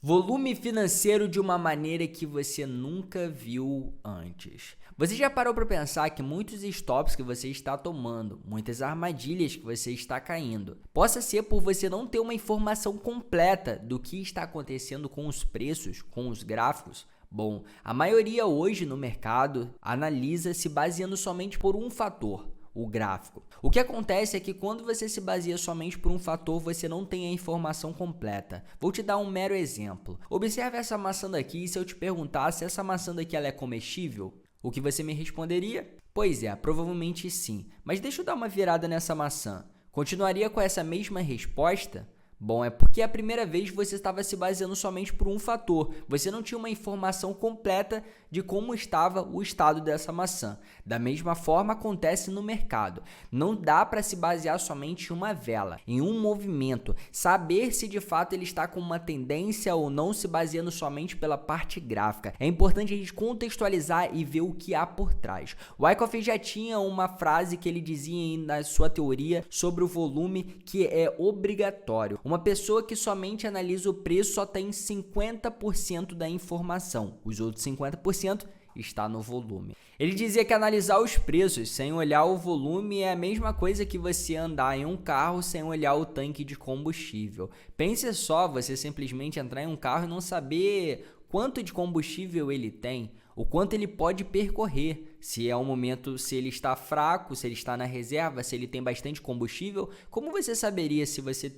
Volume financeiro de uma maneira que você nunca viu antes. Você já parou para pensar que muitos stops que você está tomando, muitas armadilhas que você está caindo, possa ser por você não ter uma informação completa do que está acontecendo com os preços, com os gráficos? Bom, a maioria hoje no mercado analisa se baseando somente por um fator: o gráfico. O que acontece é que quando você se baseia somente por um fator, você não tem a informação completa. Vou te dar um mero exemplo. Observe essa maçã daqui e se eu te perguntar se essa maçã daqui ela é comestível, o que você me responderia? Pois é, provavelmente sim. Mas deixa eu dar uma virada nessa maçã. Continuaria com essa mesma resposta? Bom, é porque a primeira vez você estava se baseando somente por um fator. Você não tinha uma informação completa de como estava o estado dessa maçã. Da mesma forma acontece no mercado. Não dá para se basear somente em uma vela, em um movimento, saber se de fato ele está com uma tendência ou não se baseando somente pela parte gráfica. É importante a gente contextualizar e ver o que há por trás. O Wyckoff já tinha uma frase que ele dizia na sua teoria sobre o volume que é obrigatório. Uma pessoa que somente analisa o preço só tem 50% da informação. Os outros 50% está no volume. Ele dizia que analisar os preços sem olhar o volume é a mesma coisa que você andar em um carro sem olhar o tanque de combustível. Pense só, você simplesmente entrar em um carro e não saber quanto de combustível ele tem, o quanto ele pode percorrer, se é um momento, se ele está fraco, se ele está na reserva, se ele tem bastante combustível. Como você saberia se você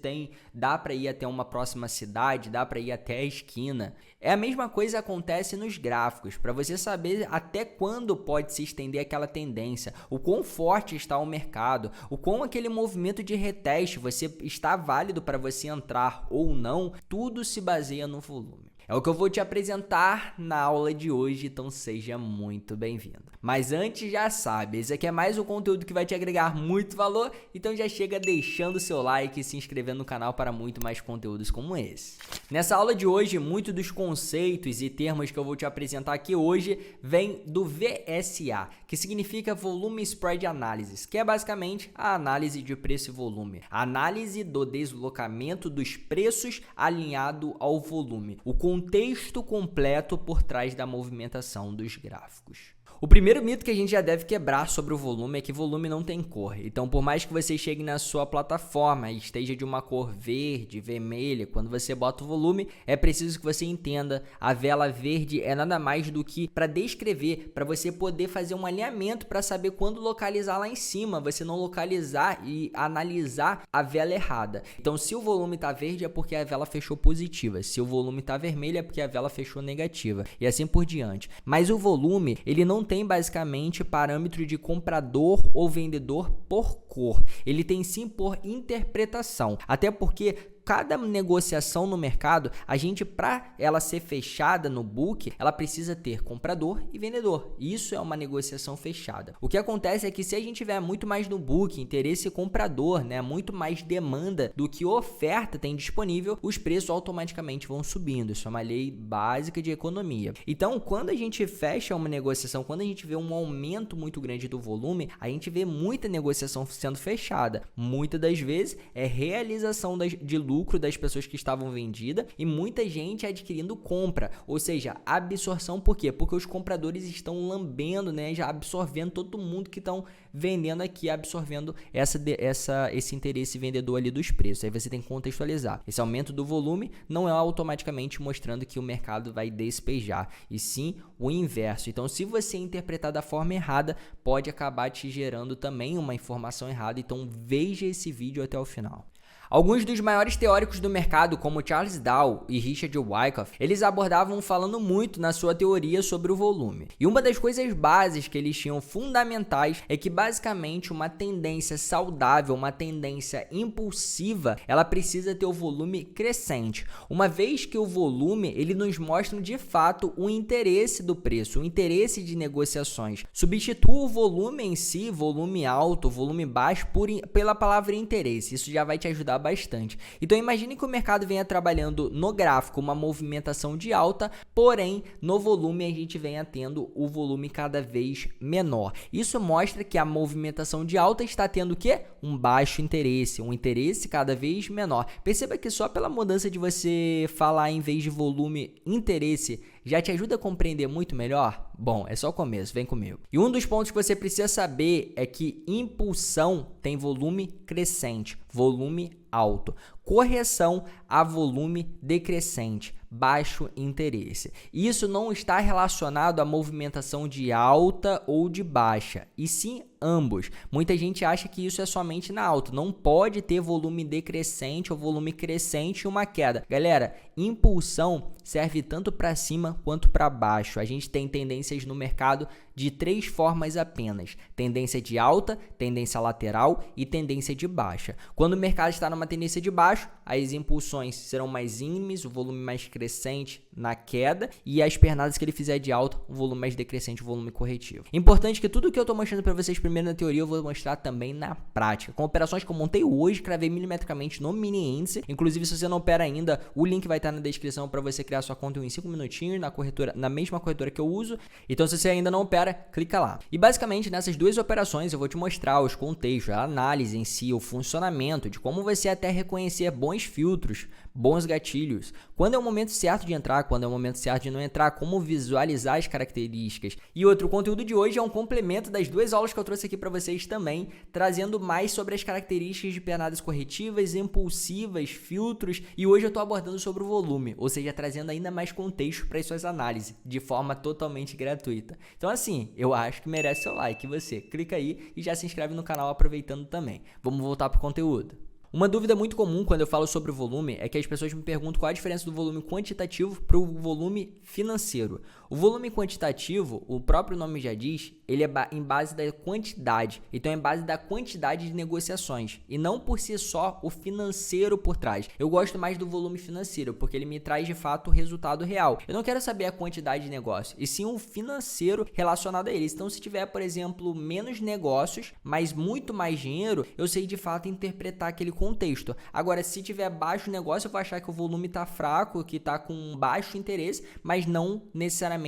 dá para ir até uma próxima cidade, dá para ir até a esquina? É a mesma coisa que acontece nos gráficos, para você saber até quando pode se estender aquela tendência, o quão forte está o mercado, o quão aquele movimento de reteste você está válido para você entrar ou não, tudo se baseia no volume. É o que eu vou te apresentar na aula de hoje, então seja muito bem-vindo. Mas antes, já sabe, esse aqui é mais um conteúdo que vai te agregar muito valor, então já chega deixando o seu like e se inscrevendo no canal para muito mais conteúdos como esse. Nessa aula de hoje, muitos dos conceitos e termos que eu vou te apresentar aqui hoje vem do VSA, que significa Volume Spread Analysis, que é basicamente a análise de preço e volume, a análise do deslocamento dos preços alinhado ao volume, o contexto completo por trás da movimentação dos gráficos. O primeiro mito que a gente já deve quebrar sobre o volume é que volume não tem cor. Então, por mais que você chegue na sua plataforma e esteja de uma cor verde, vermelha, quando você bota o volume, é preciso que você entenda, a vela verde é nada mais do que para descrever, para você poder fazer um alinhamento para saber quando localizar lá em cima, você não localizar e analisar a vela errada. Então, se o volume está verde é porque a vela fechou positiva, se o volume está vermelho é porque a vela fechou negativa e assim por diante. Mas o volume, ele não tem basicamente parâmetro de comprador ou vendedor por cor, ele tem sim por interpretação, até porque cada negociação no mercado, a gente, para ela ser fechada no book, ela precisa ter comprador e vendedor. Isso é uma negociação fechada. O que acontece é que se a gente tiver muito mais no book, interesse comprador, né, muito mais demanda do que oferta tem disponível, os preços automaticamente vão subindo. Isso é uma lei básica de economia. Então, quando a gente fecha uma negociação, quando a gente vê um aumento muito grande do volume, a gente vê muita negociação sendo fechada. Muitas das vezes é realização de lucro das pessoas que estavam vendidas e muita gente adquirindo compra, ou seja, absorção. Por quê? Porque os compradores estão lambendo, né, já absorvendo todo mundo que estão vendendo aqui, absorvendo esse interesse vendedor ali dos preços. Aí você tem que contextualizar. Esse aumento do volume não é automaticamente mostrando que o mercado vai despejar, e sim o inverso. Então, se você interpretar da forma errada, pode acabar te gerando também uma informação errada. Então, veja esse vídeo até o final. Alguns dos maiores teóricos do mercado, como Charles Dow e Richard Wyckoff, eles abordavam falando muito na sua teoria sobre o volume. E uma das coisas básicas que eles tinham fundamentais é que basicamente uma tendência saudável, uma tendência impulsiva, ela precisa ter o volume crescente. Uma vez que o volume, ele nos mostra de fato o interesse do preço, o interesse de negociações. Substitua o volume em si, volume alto, volume baixo, pela palavra interesse. Isso já vai te ajudar bastante. Então imagine que o mercado venha trabalhando no gráfico uma movimentação de alta, porém no volume a gente venha tendo o volume cada vez menor. Isso mostra que a movimentação de alta está tendo o quê? Um baixo interesse, um interesse cada vez menor. Perceba que só pela mudança de você falar em vez de volume, interesse, já te ajuda a compreender muito melhor? Bom, é só o começo, vem comigo. E um dos pontos que você precisa saber é que impulsão tem volume crescente, volume alto. Correção a volume decrescente, baixo interesse. Isso não está relacionado à movimentação de alta ou de baixa, e sim ambos. Muita gente acha que isso é somente na alta. Não pode ter volume decrescente ou volume crescente e uma queda. Galera, impulsão serve tanto para cima quanto para baixo. A gente tem tendências no mercado de 3 formas apenas: tendência de alta, tendência lateral e tendência de baixa. Quando o mercado está numa tendência de baixo, as impulsões serão mais íngremes, o volume mais crescente na queda, e as pernadas que ele fizer de alta, o volume mais decrescente, o volume corretivo. Importante que tudo que eu estou mostrando para vocês primeiro na teoria, eu vou mostrar também na prática, com operações que eu montei hoje, cravei milimetricamente no mini índice. Inclusive, se você não opera ainda, o link vai estar na descrição para você criar sua conta em 5 minutinhos na corretora, na mesma corretora que eu uso. Então, se você ainda não opera, clica lá. E basicamente, nessas duas operações, eu vou te mostrar os contextos, a análise em si, o funcionamento, de como você até reconhecer bons filtros, bons gatilhos, quando é o momento certo de entrar, quando é o momento certo de não entrar, como visualizar as características. E outro conteúdo de hoje é um complemento das duas aulas que eu trouxe aqui para vocês também, trazendo mais sobre as características de pernadas corretivas, impulsivas, filtros, e hoje eu estou abordando sobre o volume, ou seja, trazendo ainda mais contexto para as suas análises, de forma totalmente gratuita. Então assim, eu acho que merece seu like, você clica aí e já se inscreve no canal aproveitando também. Vamos voltar para o conteúdo. Uma dúvida muito comum quando eu falo sobre o volume é que as pessoas me perguntam qual a diferença do volume quantitativo para o volume financeiro. O volume quantitativo, o próprio nome já diz, ele é em base da quantidade, então é em base da quantidade de negociações e não por si só o financeiro por trás. Eu gosto mais do volume financeiro porque ele me traz de fato o resultado real. Eu não quero saber a quantidade de negócio, e sim o financeiro relacionado a eles. Então se tiver, por exemplo, menos negócios, mas muito mais dinheiro, eu sei de fato interpretar aquele contexto. Agora, se tiver baixo negócio, eu vou achar que o volume está fraco, que está com baixo interesse, mas não necessariamente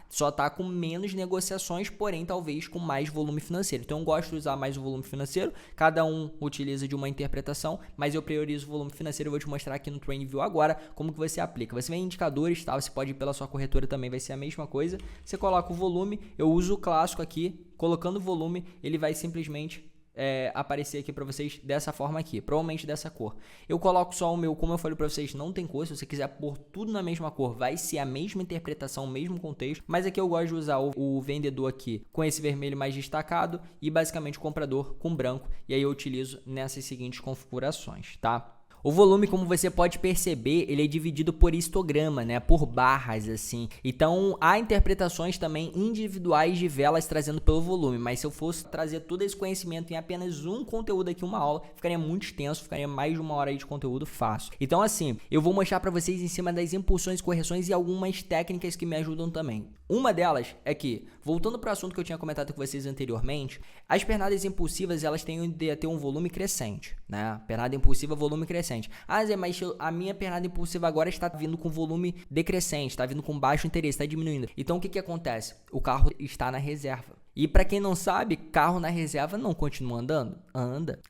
só está com menos negociações, porém talvez com mais volume financeiro. Então eu gosto de usar mais o volume financeiro, cada um utiliza de uma interpretação, mas eu priorizo o volume financeiro. Eu vou te mostrar aqui no TradingView agora como que você aplica. Você vem em indicadores, tá? Você pode ir pela sua corretora também, vai ser a mesma coisa. Você coloca o volume, eu uso o clássico aqui, colocando o volume, ele vai simplesmente aparecer aqui para vocês dessa forma aqui, provavelmente dessa cor. Eu coloco só o meu, como eu falei para vocês, não tem cor. Se você quiser pôr tudo na mesma cor, vai ser a mesma interpretação, o mesmo contexto, mas aqui eu gosto de usar o vendedor aqui com esse vermelho mais destacado e basicamente o comprador com branco, e aí eu utilizo nessas seguintes configurações, tá? O volume, como você pode perceber, ele é dividido por histograma, né? Por barras, assim. Então, há interpretações também individuais de velas trazendo pelo volume. Mas se eu fosse trazer todo esse conhecimento em apenas um conteúdo aqui, uma aula, ficaria muito extenso, ficaria mais de 1 hora aí de conteúdo fácil. Então, assim, eu vou mostrar para vocês em cima das impulsões, correções e algumas técnicas que me ajudam também. Uma delas é que, voltando para o assunto que eu tinha comentado com vocês anteriormente, as pernadas impulsivas, elas tendem a ter um volume crescente, né? Pernada impulsiva, volume crescente. Zé, mas a minha pernada impulsiva agora está vindo com volume decrescente, está vindo com baixo interesse, está diminuindo. Então, o que acontece? O carro está na reserva. E para quem não sabe, carro na reserva não continua andando? Anda.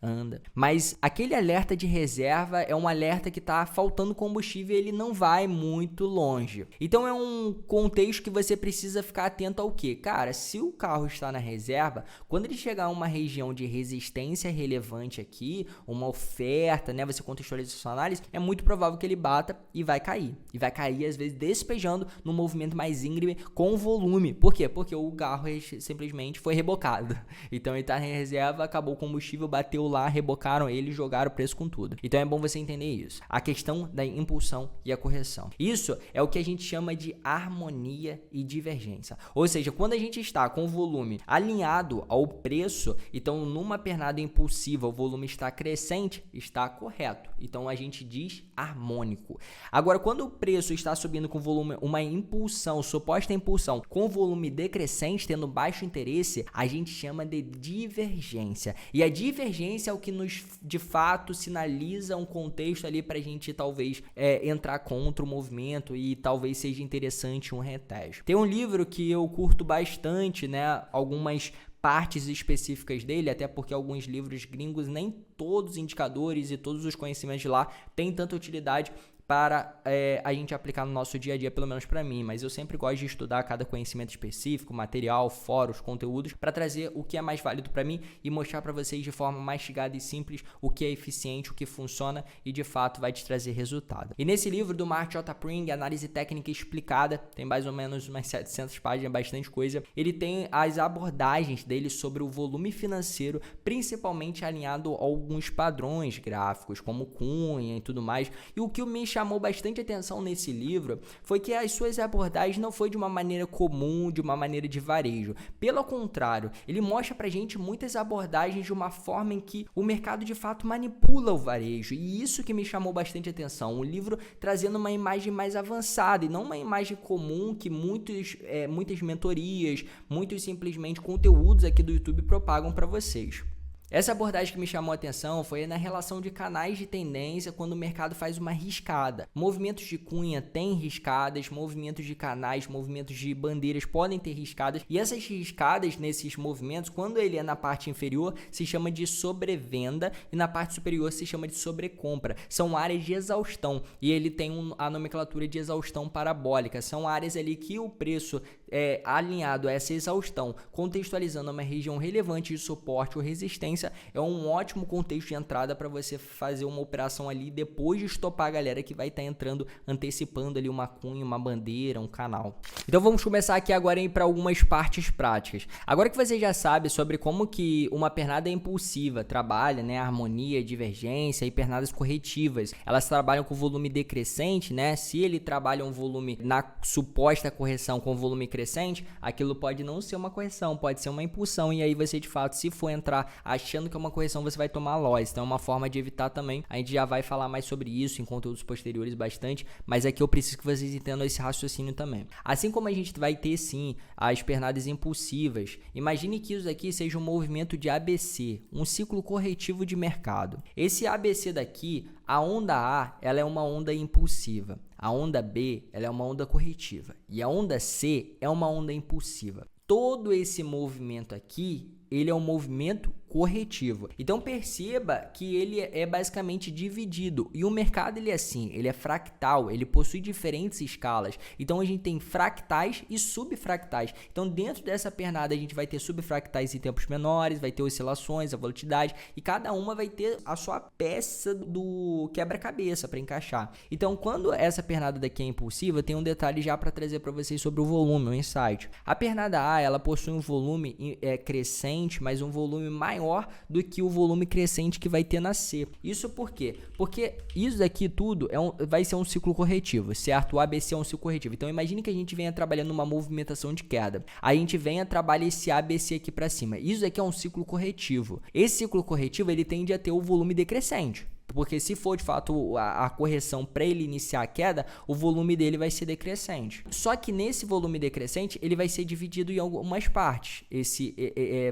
Mas aquele alerta de reserva é um alerta que está faltando combustível e ele não vai muito longe. Então é um contexto que você precisa ficar atento ao quê? Cara, se o carro está na reserva, quando ele chegar a uma região de resistência relevante aqui, uma oferta, né, você contextualiza sua análise, é muito provável que ele bata e vai cair. E vai cair, às vezes, despejando no movimento mais íngreme com volume. Por quê? Porque o carro simplesmente foi rebocado. Então ele tá em reserva, acabou o combustível, bateu lá, rebocaram ele, jogaram o preço com tudo. Então é bom você entender isso. A questão da impulsão e a correção. Isso é o que a gente chama de harmonia e divergência. Ou seja, quando a gente está com o volume alinhado ao preço, então numa pernada impulsiva o volume está crescente, está correto. Então a gente diz harmônico. Agora, quando o preço está subindo com volume, uma impulsão, suposta impulsão, com volume decrescente, tendo baixo interesse, interesse, a gente chama de divergência. E a divergência é o que nos, de fato, sinaliza um contexto ali pra gente, talvez, entrar contra o movimento e talvez seja interessante um reteste. Tem um livro que eu curto bastante, né? Algumas partes específicas dele, até porque alguns livros gringos, nem todos os indicadores e todos os conhecimentos de lá têm tanta utilidade para a gente aplicar no nosso dia a dia, pelo menos para mim, mas eu sempre gosto de estudar cada conhecimento específico, material, fóruns, conteúdos, para trazer o que é mais válido para mim e mostrar para vocês de forma mastigada e simples o que é eficiente, o que funciona e de fato vai te trazer resultado. E nesse livro do Mark J. Pring, Análise Técnica Explicada, tem mais ou menos umas 700 páginas, bastante coisa, ele tem as abordagens dele sobre o volume financeiro, principalmente alinhado a alguns padrões gráficos, como cunha e tudo mais, e o que me chamou bastante atenção nesse livro foi que as suas abordagens não foi de uma maneira comum, de uma maneira de varejo. Pelo contrário, ele mostra pra gente muitas abordagens de uma forma em que o mercado de fato manipula o varejo, e isso que me chamou bastante atenção. O livro trazendo uma imagem mais avançada e não uma imagem comum que muitas mentorias, muitos simplesmente conteúdos aqui do YouTube propagam para vocês. Essa abordagem que me chamou a atenção foi na relação de canais de tendência quando o mercado faz uma riscada. Movimentos de cunha têm riscadas, movimentos de canais, movimentos de bandeiras podem ter riscadas, e essas riscadas nesses movimentos, quando ele é na parte inferior, se chama de sobrevenda e na parte superior se chama de sobrecompra. São áreas de exaustão e ele tem a nomenclatura de exaustão parabólica. São áreas ali que o preço é alinhado a essa exaustão, contextualizando uma região relevante de suporte ou resistência, é um ótimo contexto de entrada para você fazer uma operação ali depois de estopar a galera que vai estar entrando, antecipando ali uma cunha, uma bandeira, um canal. Então vamos começar aqui agora para algumas partes práticas. Agora que você já sabe sobre como que uma pernada impulsiva trabalha, né, harmonia, divergência e pernadas corretivas, elas trabalham com volume decrescente, né? Se ele trabalha um volume na suposta correção com volume crescente, aquilo pode não ser uma correção, pode ser uma impulsão, e aí você de fato, se for entrar achando que é uma correção, você vai tomar loss. Então é uma forma de evitar também. A gente já vai falar mais sobre isso em conteúdos posteriores bastante, mas aqui eu preciso que vocês entendam esse raciocínio também. Assim como a gente vai ter sim as pernadas impulsivas, imagine que isso aqui seja um movimento de ABC, um ciclo corretivo de mercado. Esse ABC daqui, a onda A, ela é uma onda impulsiva. A onda B, ela é uma onda corretiva. E a onda C é uma onda impulsiva. Todo esse movimento aqui, ele é um movimento corretivo. Então perceba que ele é basicamente dividido, e o mercado ele é assim, ele é fractal, ele possui diferentes escalas. Então a gente tem fractais e subfractais. Então dentro dessa pernada a gente vai ter subfractais em tempos menores, vai ter oscilações, a volatilidade, e cada uma vai ter a sua peça do quebra-cabeça para encaixar. Então quando essa pernada daqui é impulsiva, tem um detalhe já para trazer para vocês sobre o volume, um insight. A pernada A, ela possui um volume crescente, mas um volume maior do que o volume crescente que vai ter na C. Isso por quê? Porque isso daqui tudo vai ser um ciclo corretivo, certo? O ABC é um ciclo corretivo. Então imagine que a gente venha trabalhando uma movimentação de queda. A gente venha trabalhar esse ABC aqui para cima. Isso aqui é um ciclo corretivo. Esse ciclo corretivo ele tende a ter o volume decrescente. Porque se for de fato a correção para ele iniciar a queda, o volume dele vai ser decrescente. Só que nesse volume decrescente, ele vai ser dividido em algumas partes.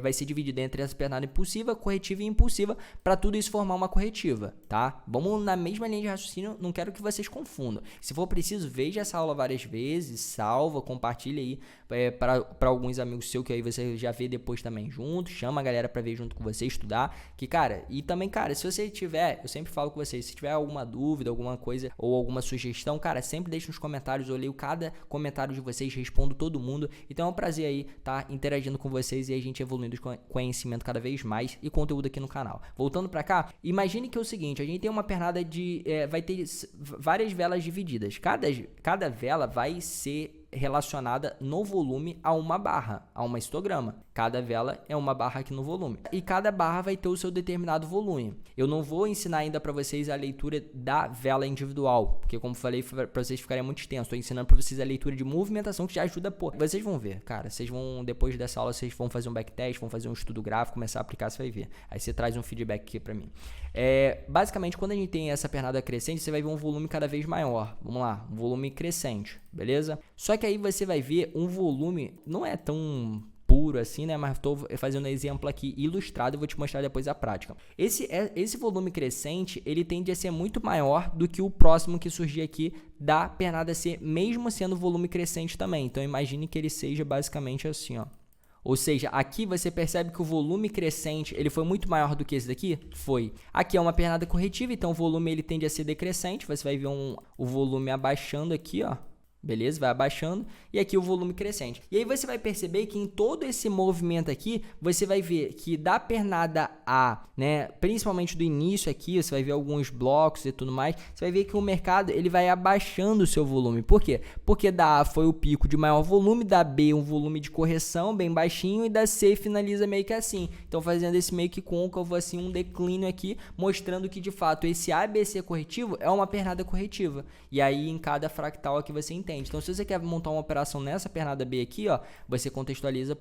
Vai ser dividido entre essa pernada impulsiva, corretiva e impulsiva, para tudo isso formar uma corretiva, tá? Vamos na mesma linha de raciocínio, não quero que vocês confundam. Se for preciso, veja essa aula várias vezes, salva, compartilha aí para alguns amigos seus, que aí você já vê depois também junto, chama a galera para ver junto com você, estudar, que cara, e também, cara, se você tiver, eu sempre falo com vocês, se tiver alguma dúvida, alguma coisa ou alguma sugestão, cara, sempre deixa nos comentários, eu leio cada comentário de vocês, respondo todo mundo, então é um prazer aí tá interagindo com vocês e a gente evoluindo com conhecimento cada vez mais e conteúdo aqui no canal. Voltando para cá, imagine que é o seguinte, a gente tem uma pernada de, vai ter várias velas divididas, cada vela vai ser relacionada no volume a uma barra, a uma histograma. Cada vela é uma barra aqui no volume. E cada barra vai ter o seu determinado volume. Eu não vou ensinar ainda para vocês a leitura da vela individual, porque como falei, para vocês ficarem muito extenso. Estou ensinando para vocês a leitura de movimentação, que já ajuda, pô. Vocês vão ver, cara. Vocês vão, depois dessa aula, vocês vão fazer um backtest, vão fazer um estudo gráfico, começar a aplicar, você vai ver. Aí você traz um feedback aqui para mim. Basicamente, quando a gente tem essa pernada crescente, você vai ver um volume cada vez maior. Vamos lá, um volume crescente, beleza? Só que aí você vai ver um volume, não é tão puro puro assim, né? Mas estou fazendo um exemplo aqui ilustrado e vou te mostrar depois a prática. Esse volume crescente, ele tende a ser muito maior do que o próximo que surgir aqui da pernada C, mesmo sendo volume crescente também. Então, imagine que ele seja basicamente assim, ó. Ou seja, aqui você percebe que o volume crescente ele foi muito maior do que esse daqui? Foi. Aqui é uma pernada corretiva, então o volume ele tende a ser decrescente. Você vai ver o volume abaixando aqui, ó. Beleza? Vai abaixando e aqui o volume crescente. E aí você vai perceber que em todo esse movimento aqui, você vai ver que da pernada A, né, principalmente do início aqui, você vai ver alguns blocos e tudo mais, você vai ver que o mercado ele vai abaixando o seu volume. Por quê? Porque da A foi o pico de maior volume, da B um volume de correção bem baixinho e da C finaliza meio que assim. Então fazendo esse meio que côncavo assim, um declínio aqui, mostrando que de fato esse ABC corretivo é uma pernada corretiva. E aí em cada fractal aqui você entende. Então, se você quer montar uma operação nessa pernada B aqui, ó, você contextualiza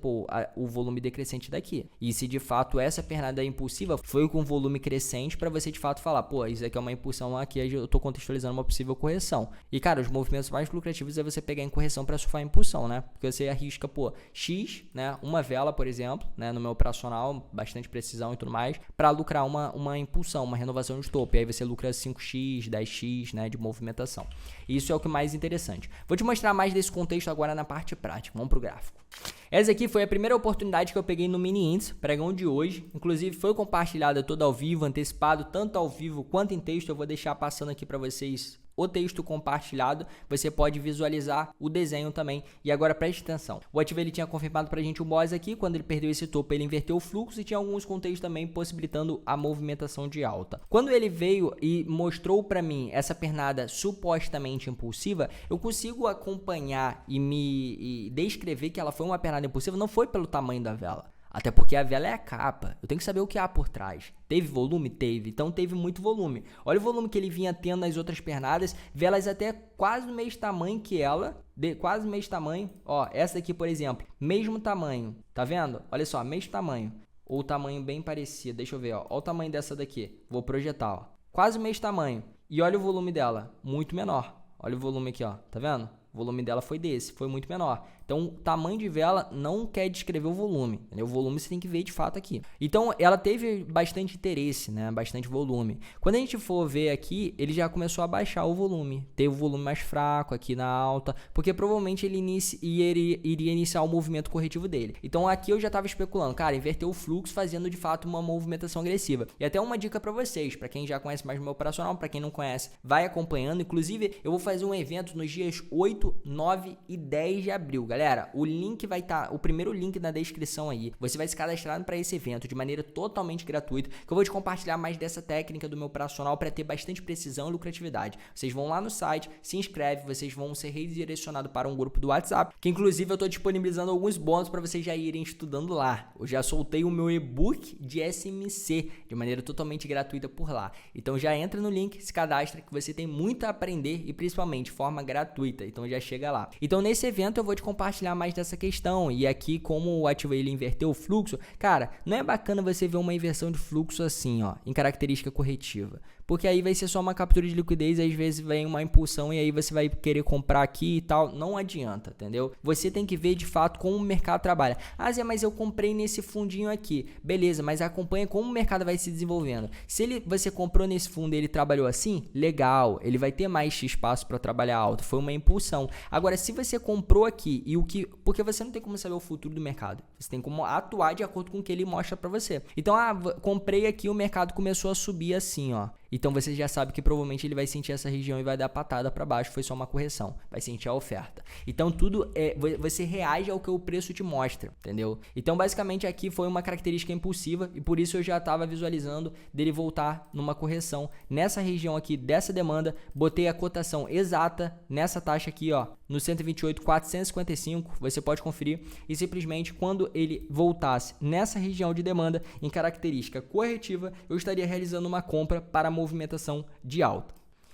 o volume decrescente daqui. E se de fato essa pernada impulsiva foi com volume crescente, para você de fato falar, pô, isso aqui é uma impulsão, aqui eu estou contextualizando uma possível correção. E cara, os movimentos mais lucrativos é você pegar em correção para surfar em impulsão, né? Porque você arrisca, pô, X, né, uma vela, por exemplo, né, no meu operacional, bastante precisão e tudo mais, para lucrar uma impulsão, uma renovação de topo. E aí você lucra 5x, 10x, né, de movimentação. Isso é o que é mais interessante. Vou te mostrar mais desse contexto agora na parte prática. Vamos para o gráfico. Essa aqui foi a primeira oportunidade que eu peguei no mini índice, pregão de hoje. Inclusive foi compartilhada toda ao vivo, antecipado tanto ao vivo quanto em texto. Eu vou deixar passando aqui para vocês o texto compartilhado, você pode visualizar o desenho também. E agora preste atenção, o ativo ele tinha confirmado para a gente o BOS aqui, quando ele perdeu esse topo ele inverteu o fluxo e tinha alguns contextos também possibilitando a movimentação de alta. Quando ele veio e mostrou para mim essa pernada supostamente impulsiva, eu consigo acompanhar e descrever que ela foi uma pernada impulsiva, não foi pelo tamanho da vela. Até porque a vela é a capa, eu tenho que saber o que há por trás. Teve volume? Teve, então teve muito volume. Olha o volume que ele vinha tendo nas outras pernadas, velas até quase do mesmo tamanho que ela, quase o mesmo tamanho. Ó, essa aqui, por exemplo, mesmo tamanho, tá vendo? Olha só, mesmo tamanho, ou tamanho bem parecido, deixa eu ver, ó, olha o tamanho dessa daqui, vou projetar, ó, quase o mesmo tamanho. E olha o volume dela, muito menor. Olha o volume aqui, ó, tá vendo? O volume dela foi desse, foi muito menor. Então, o tamanho de vela não quer descrever o volume, entendeu? O volume você tem que ver de fato aqui. Então, ela teve bastante interesse, né? Bastante volume. Quando a gente for ver aqui, ele já começou a baixar o volume. Teve o volume mais fraco aqui na alta, porque provavelmente ele iria iniciar o movimento corretivo dele. Então, aqui eu já estava especulando, cara, inverteu o fluxo fazendo de fato uma movimentação agressiva. E até uma dica para vocês, para quem já conhece mais o meu operacional, para quem não conhece, vai acompanhando. Inclusive, eu vou fazer um evento nos dias 8, 9 e 10 de abril, galera. O link vai estar, o primeiro link na descrição aí. Você vai se cadastrar para esse evento de maneira totalmente gratuita, que eu vou te compartilhar mais dessa técnica do meu operacional para ter bastante precisão e lucratividade. Vocês vão lá no site, se inscreve, vocês vão ser redirecionados para um grupo do WhatsApp, que inclusive eu estou disponibilizando alguns bônus para vocês já irem estudando lá. Eu já soltei o meu e-book de SMC de maneira totalmente gratuita por lá. Então já entra no link, se cadastra, que você tem muito a aprender e principalmente de forma gratuita. Então já chega lá. Então nesse evento eu vou te compartilhar mais dessa questão. E aqui, como o ativo ele inverteu o fluxo, cara, não é bacana você ver uma inversão de fluxo assim, ó, em característica corretiva. Porque aí vai ser só uma captura de liquidez, às vezes vem uma impulsão e aí você vai querer comprar aqui e tal. Não adianta, entendeu? Você tem que ver de fato como o mercado trabalha. Ah, Zé, mas eu comprei nesse fundinho aqui. Beleza, mas acompanha como o mercado vai se desenvolvendo. Se você comprou nesse fundo e ele trabalhou assim, legal, ele vai ter mais espaço para trabalhar alto. Foi uma impulsão. Agora, se você comprou aqui e o que... Porque você não tem como saber o futuro do mercado. Você tem como atuar de acordo com o que ele mostra para você. Então, comprei aqui, o mercado começou a subir assim, ó. Então você já sabe que provavelmente ele vai sentir essa região e vai dar patada para baixo, foi só uma correção, vai sentir a oferta. Então tudo você reage ao que o preço te mostra, entendeu? Então basicamente aqui foi uma característica impulsiva e por isso eu já estava visualizando dele voltar numa correção. Nessa região aqui dessa demanda, botei a cotação exata nessa taxa aqui, ó, no 128.455, você pode conferir, e simplesmente quando ele voltasse nessa região de demanda em característica corretiva, eu estaria realizando uma compra para movimentação de alta.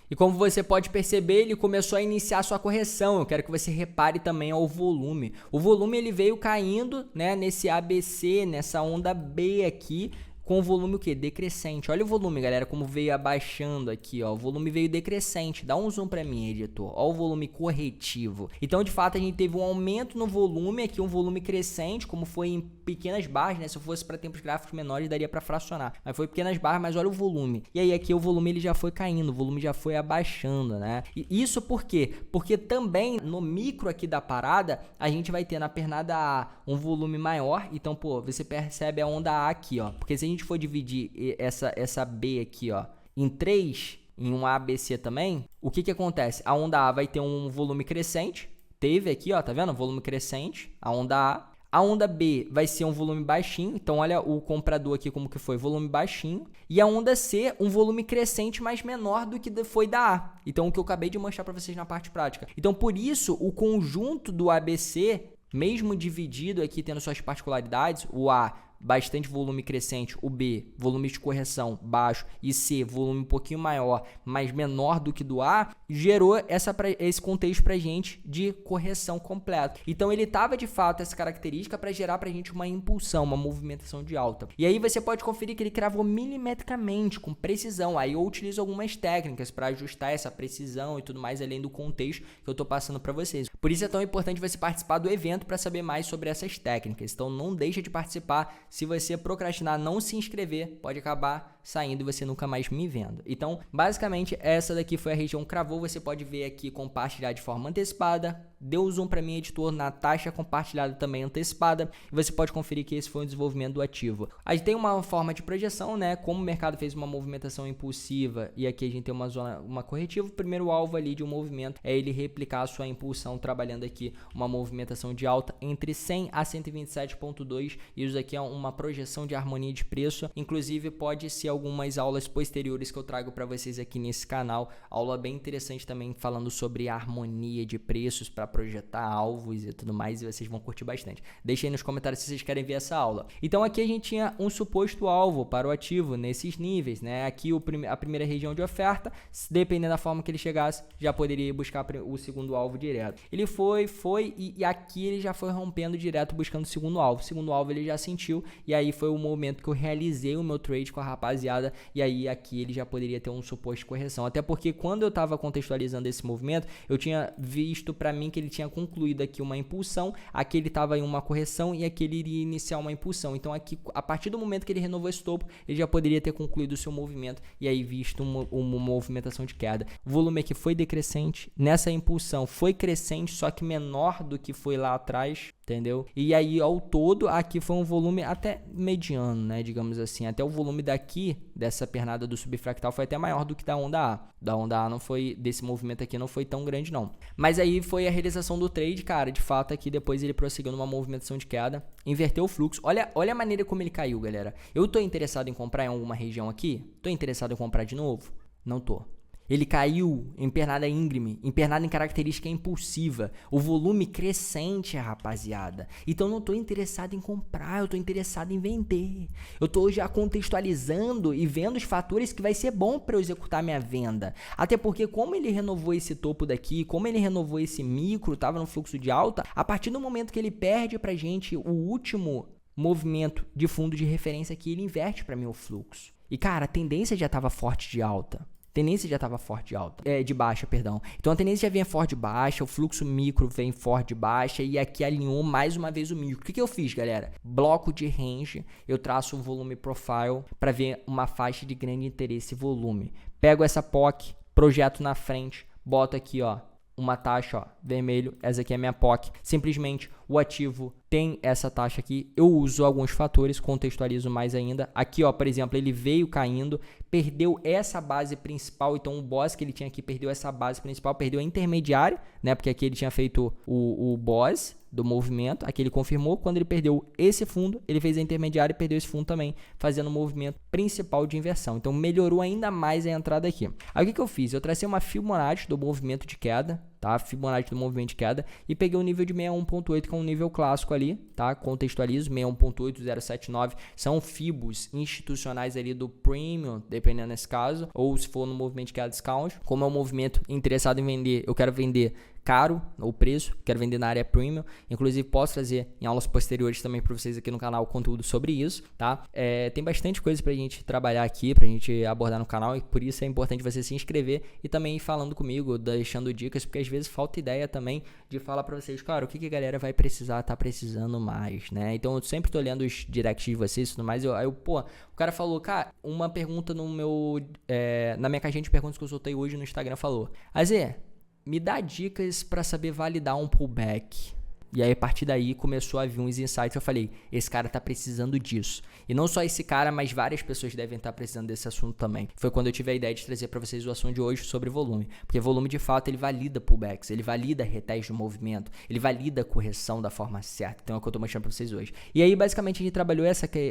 E como você pode perceber, ele começou a iniciar sua correção. Eu quero que você repare também ao volume. O volume ele veio caindo, né, nesse ABC, nessa onda B aqui, com o volume o quê? Decrescente. Olha o volume, galera, como veio abaixando aqui, ó. O volume veio decrescente. Dá um zoom pra mim, editor. Ó o volume corretivo. Então, de fato, a gente teve um aumento no volume aqui, um volume crescente, como foi em pequenas barras, né? Se eu fosse para tempos gráficos menores, daria para fracionar. Mas foi pequenas barras, mas olha o volume. E aí aqui o volume ele já foi caindo, o volume já foi abaixando, né? E isso por quê? Porque também no micro aqui da parada, a gente vai ter na pernada A um volume maior. Então, pô, você percebe a onda A aqui, ó. Porque se a gente for dividir essa B aqui, ó, em 3, em um ABC também, o que acontece? A onda A vai ter um volume crescente. Teve aqui, ó, tá vendo? Volume crescente, a onda A. A onda B vai ser um volume baixinho, então olha o comprador aqui como que foi, volume baixinho. E a onda C, um volume crescente, mas menor do que foi da A. Então o que eu acabei de mostrar para vocês na parte prática. Então por isso o conjunto do ABC, mesmo dividido aqui tendo suas particularidades, o A bastante volume crescente, o B, volume de correção baixo e C, volume um pouquinho maior, mas menor do que do A, gerou esse contexto pra gente de correção completa. Então ele tava de fato essa característica para gerar pra gente uma impulsão, uma movimentação de alta. E aí você pode conferir que ele cravou milimetricamente, com precisão. Aí eu utilizo algumas técnicas para ajustar essa precisão e tudo mais, além do contexto que eu tô passando para vocês. Por isso é tão importante você participar do evento para saber mais sobre essas técnicas. Então não deixa de participar. Se você procrastinar, não se inscrever, pode acabar saindo e você nunca mais me vendo. Então, basicamente, essa daqui foi a região cravou. Você pode ver aqui compartilhar de forma antecipada. Deu zoom para mim, editor, na taxa compartilhada também antecipada. E você pode conferir que esse foi o desenvolvimento do ativo. A gente tem uma forma de projeção, né? Como o mercado fez uma movimentação impulsiva e aqui a gente tem uma zona, uma corretiva. O primeiro alvo ali de um movimento é ele replicar a sua impulsão, trabalhando aqui uma movimentação de alta entre 100 a 127,2. Isso aqui é uma projeção de harmonia de preço. Inclusive, pode ser algumas aulas posteriores que eu trago para vocês aqui nesse canal. Aula bem interessante também falando sobre a harmonia de preços para projetar alvos e tudo mais, e vocês vão curtir bastante. Deixem aí nos comentários se vocês querem ver essa aula. Então aqui a gente tinha um suposto alvo para o ativo nesses níveis, né? Aqui a primeira região de oferta, dependendo da forma que ele chegasse, já poderia buscar o segundo alvo direto. Ele foi e aqui ele já foi rompendo direto buscando o segundo alvo. O segundo alvo ele já sentiu e aí foi o momento que eu realizei o meu trade com a rapaziada e aí aqui ele já poderia ter um suposto correção. Até porque quando eu estava contextualizando esse movimento, eu tinha visto para mim que ele tinha concluído aqui uma impulsão, aqui ele estava em uma correção e aqui ele iria iniciar uma impulsão. Então aqui, a partir do momento que ele renovou esse topo, ele já poderia ter concluído o seu movimento e aí visto uma movimentação de queda. O volume aqui foi decrescente, nessa impulsão foi crescente, só que menor do que foi lá atrás, entendeu? E aí ao todo aqui foi um volume até mediano, né, digamos assim, até o volume daqui dessa pernada do subfractal foi até maior do que da onda A. Da onda A não foi, desse movimento aqui não foi tão grande não. Mas aí foi a realização do trade, cara, de fato aqui depois ele prosseguiu numa movimentação de queda, inverteu o fluxo. Olha a maneira como ele caiu, galera. Eu tô interessado em comprar em alguma região aqui? Tô interessado em comprar de novo? Não tô. Ele caiu em pernada íngreme, em pernada em característica impulsiva. O volume crescente, rapaziada. Então eu não estou interessado em comprar, eu estou interessado em vender. Eu estou já contextualizando e vendo os fatores que vai ser bom para eu executar minha venda. Até porque como ele renovou esse topo daqui, como ele renovou esse micro, estava no fluxo de alta, a partir do momento que ele perde para a gente o último movimento de fundo de referência aqui, ele inverte para mim o fluxo. E cara, a tendência já estava forte de alta. Tendência já estava forte de alta, de baixa, perdão. Então a tendência já vinha forte de baixa, o fluxo micro vem forte de baixa e aqui alinhou mais uma vez o micro. O que eu fiz, galera? Bloco de range, eu traço um volume profile para ver uma faixa de grande interesse e volume. Pego essa POC, projeto na frente, boto aqui, ó, uma taxa, ó, vermelho, essa aqui é a minha POC. Simplesmente o ativo tem essa taxa aqui, eu uso alguns fatores, contextualizo mais ainda. Aqui, ó, por exemplo, ele veio caindo, perdeu essa base principal, então o boss que ele tinha aqui perdeu essa base principal, perdeu a intermediária, né? Porque aqui ele tinha feito o boss do movimento, aqui ele confirmou, quando ele perdeu esse fundo, ele fez a intermediária e perdeu esse fundo também, fazendo o movimento principal de inversão. Então melhorou ainda mais a entrada aqui. Aí o que eu fiz? Eu tracei uma Fibonacci do movimento de queda, tá? Fibonacci do movimento de queda e peguei o nível de 61.8, que é um nível clássico ali, tá? Contextualizo, 61.8, 079, são fibos institucionais ali do premium, dependendo nesse caso, ou se for no movimento de queda discount, como é um movimento interessado em vender, eu quero vender caro o preço, quero vender na área premium. Inclusive, posso trazer em aulas posteriores também para vocês aqui no canal conteúdo sobre isso, tá? Tem bastante coisa pra gente trabalhar aqui, pra gente abordar no canal, e por isso é importante você se inscrever e também ir falando comigo, deixando dicas, porque às vezes falta ideia também de falar pra vocês, cara, o que a galera vai precisar, tá precisando mais, né? Então, eu sempre tô olhando os directs de vocês e tudo mais, o cara falou, cara, uma pergunta no meu, na minha caixinha de perguntas que eu soltei hoje no Instagram falou, Azê, me dá dicas para saber validar um pullback. E aí, a partir daí, começou a vir uns insights. Eu falei, esse cara tá precisando disso. E não só esse cara, mas várias pessoas devem estar precisando desse assunto também. Foi quando eu tive a ideia de trazer para vocês o assunto de hoje sobre volume. Porque volume, de fato, ele valida pullbacks, ele valida retés de movimento, ele valida a correção da forma certa. Então, é o que eu tô mostrando para vocês hoje. E aí, basicamente, a gente trabalhou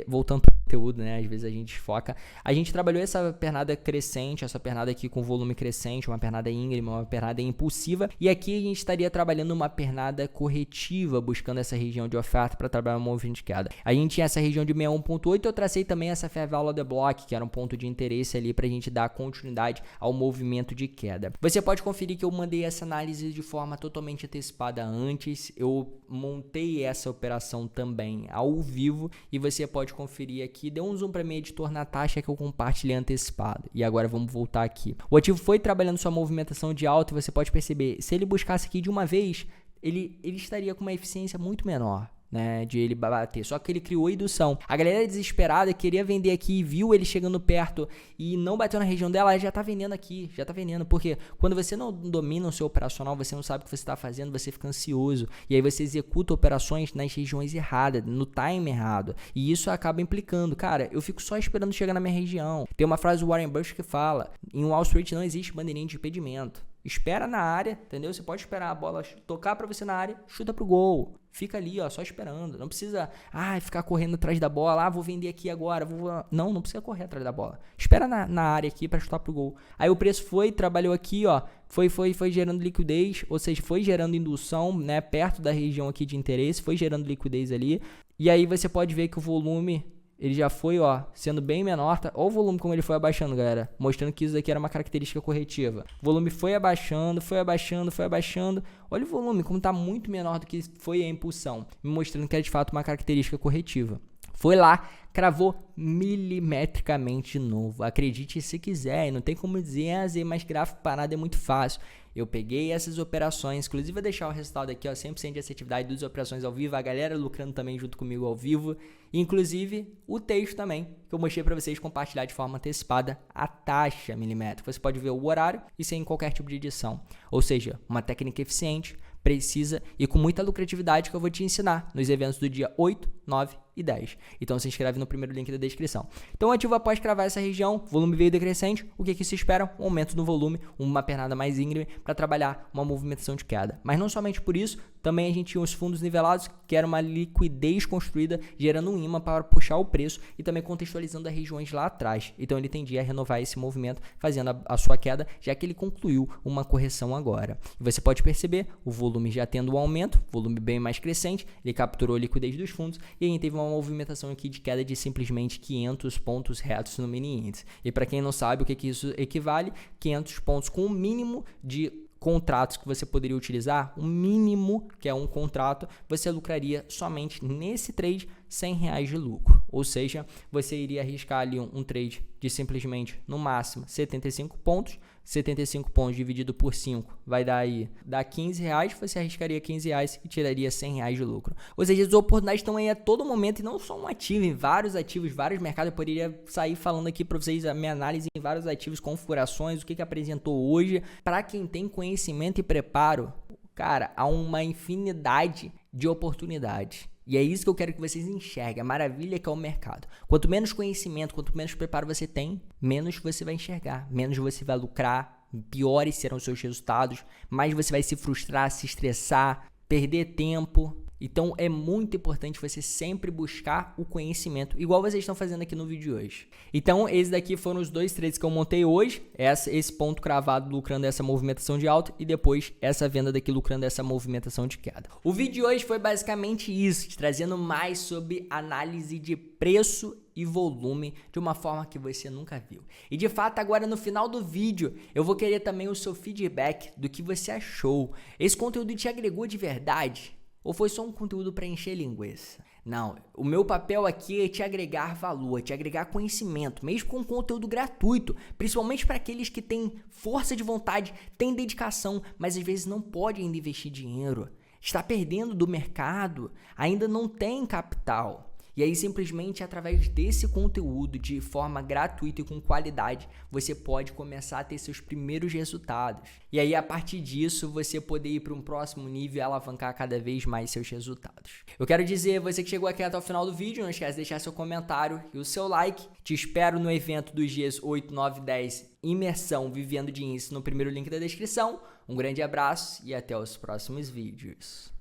voltando pro conteúdo, né? Às vezes a gente foca. A gente trabalhou essa pernada crescente, essa pernada aqui com volume crescente, uma pernada íngreme, uma pernada impulsiva. E aqui a gente estaria trabalhando uma pernada corretiva, buscando essa região de oferta para trabalhar um movimento de queda. A gente tinha essa região de 61.8, eu tracei também essa fair value de block, que era um ponto de interesse ali para a gente dar continuidade ao movimento de queda. Você pode conferir que eu mandei essa análise de forma totalmente antecipada antes, eu montei essa operação também ao vivo e você pode conferir aqui, deu um zoom para mim, editor, na taxa que eu compartilhei antecipado. E agora vamos voltar aqui. O ativo foi trabalhando sua movimentação de alta e você pode perceber, se ele buscasse aqui de uma vez, ele estaria com uma eficiência muito menor, né, de ele bater, só que ele criou indução. A galera desesperada queria vender aqui, viu ele chegando perto e não bateu na região dela, já tá vendendo aqui, porque quando você não domina o seu operacional, você não sabe o que você está fazendo, você fica ansioso, e aí você executa operações nas regiões erradas, no time errado, e isso acaba implicando, cara, eu fico só esperando chegar na minha região. Tem uma frase do Warren Buffett que fala, em Wall Street não existe bandeirinha de impedimento. Espera na área, entendeu? Você pode esperar a bola tocar para você na área, chuta pro gol. Fica ali, ó, só esperando. Não precisa, ficar correndo atrás da bola. Vou vender aqui agora. Não precisa correr atrás da bola. Espera na área aqui para chutar pro gol. Aí o preço trabalhou aqui, ó. Foi gerando liquidez, ou seja, foi gerando indução, né, perto da região aqui de interesse, foi gerando liquidez ali. E aí você pode ver que o volume, ele já foi, ó, sendo bem menor, tá? Olha o volume como ele foi abaixando, galera, mostrando que isso daqui era uma característica corretiva. O volume foi abaixando. Olha o volume como tá muito menor do que foi a impulsão, me mostrando que é de fato uma característica corretiva. Foi lá, cravou milimetricamente de novo. Acredite se quiser, e não tem como dizer, mas gráfico parado é muito fácil. Eu peguei essas operações, inclusive vou deixar o resultado aqui, ó, 100% de assertividade das operações ao vivo, a galera lucrando também junto comigo ao vivo, inclusive o texto também, que eu mostrei para vocês compartilhar de forma antecipada a taxa milimétrica. Você pode ver o horário e sem qualquer tipo de edição, ou seja, uma técnica eficiente, precisa e com muita lucratividade que eu vou te ensinar nos eventos do dia 8, 9 e 10. Então se inscreve no primeiro link da descrição. Então o ativo, após cravar essa região, volume veio decrescente, o que se espera? Um aumento no volume, uma pernada mais íngreme para trabalhar uma movimentação de queda. Mas não somente por isso, também a gente tinha os fundos nivelados, que era uma liquidez construída, gerando um imã para puxar o preço e também contextualizando as regiões lá atrás. Então ele tendia a renovar esse movimento, fazendo a sua queda, já que ele concluiu uma correção agora. E você pode perceber o volume já tendo um aumento, volume bem mais crescente, ele capturou a liquidez dos fundos e aí teve uma movimentação aqui de queda de simplesmente 500 pontos retos no mini índice. E para quem não sabe o que isso equivale, 500 pontos com o mínimo de contratos que você poderia utilizar, o mínimo que é um contrato, você lucraria somente nesse trade R$100 de lucro. Ou seja, você iria arriscar ali um trade de simplesmente, no máximo, 75 pontos. 75 pontos dividido por 5 vai dar aí, dá R$15, você arriscaria R$15 e tiraria R$100 de lucro. Ou seja, as oportunidades estão aí a todo momento e não só um ativo, em vários ativos, vários mercados. Eu poderia sair falando aqui para vocês a minha análise em vários ativos, configurações, o que apresentou hoje. Para quem tem conhecimento e preparo, cara, há uma infinidade de oportunidades. E é isso que eu quero que vocês enxerguem, a maravilha que é o mercado. Quanto menos conhecimento, quanto menos preparo você tem, menos você vai enxergar, menos você vai lucrar, piores serão os seus resultados, mais você vai se frustrar, se estressar, perder tempo. Então é muito importante você sempre buscar o conhecimento, igual vocês estão fazendo aqui no vídeo de hoje. Então esses daqui foram os 2 trades que eu montei hoje, esse ponto cravado lucrando essa movimentação de alta e depois essa venda daqui lucrando essa movimentação de queda. O vídeo de hoje foi basicamente isso, te trazendo mais sobre análise de preço e volume de uma forma que você nunca viu. E de fato agora no final do vídeo eu vou querer também o seu feedback do que você achou. Esse conteúdo te agregou de verdade? Ou foi só um conteúdo para encher linguiça? Não, o meu papel aqui é te agregar valor, te agregar conhecimento, mesmo com conteúdo gratuito, principalmente para aqueles que têm força de vontade, têm dedicação, mas às vezes não podem ainda investir dinheiro, está perdendo do mercado, ainda não tem capital. E aí simplesmente através desse conteúdo de forma gratuita e com qualidade, você pode começar a ter seus primeiros resultados. E aí a partir disso você poder ir para um próximo nível e alavancar cada vez mais seus resultados. Eu quero dizer, você que chegou aqui até o final do vídeo, não esquece de deixar seu comentário e o seu like. Te espero no evento dos dias 8, 9 e 10, Imersão Vivendo de Índice, no primeiro link da descrição. Um grande abraço e até os próximos vídeos.